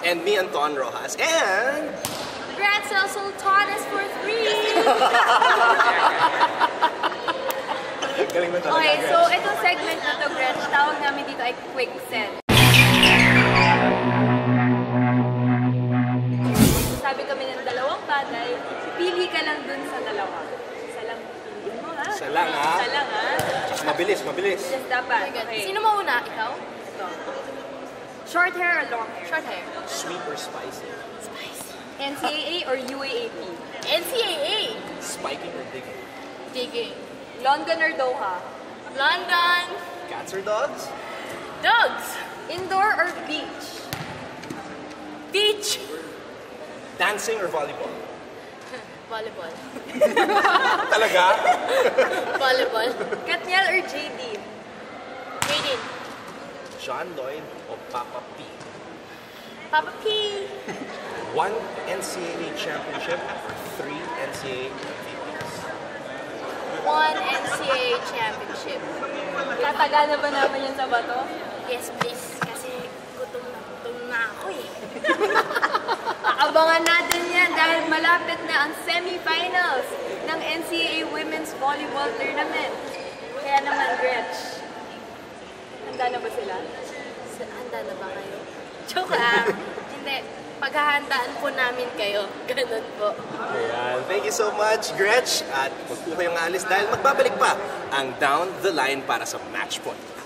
And me, Anton Rojas. And... Gretzel Sultanas for 3! Galing mo talaga, Okay, Gretch. so itong segment na to, Gretch, tawag namin dito ay Quick Send. Sabi kami ng dalawang bagay, pili ka lang dun sa dalawa. Isa lang pili mo, ha? Isa lang, ha? Isa lang, ha? Mabilis, mabilis. Just dapat. Okay. Sino mauna? Ikaw? Ito. Short hair or long hair? Short hair. Sweet or spicy? Spicy. NCAA or UAAP? NCAA. Spiking or digging? Digging. London or Doha? London. Cats or dogs? Dogs. Indoor or beach? Beach. Dancing or volleyball? Volleyball. Talaga? Volleyball. Katniel or JD? Jaden. John Lloyd o Papa P? Papa P. 1 NCAA championship or 3 NCAA MVPs? 1 NCAA championship. Tataga na ba naman yan sa bato? Yes, please. Kasi gutom na ako eh. Aabangan natin yan dahil malapit na ang semifinals ng NCAA Women's Volleyball Tournament. Kaya naman, Gretch, handa na ba sila? Handa na ba kayo? Joke lang. Hindi. Paghahandaan po namin kayo. Ganun po. Ayan. Thank you so much, Gretch. At huwag po kayong alis dahil magbabalik pa ang Down the Line para sa match point.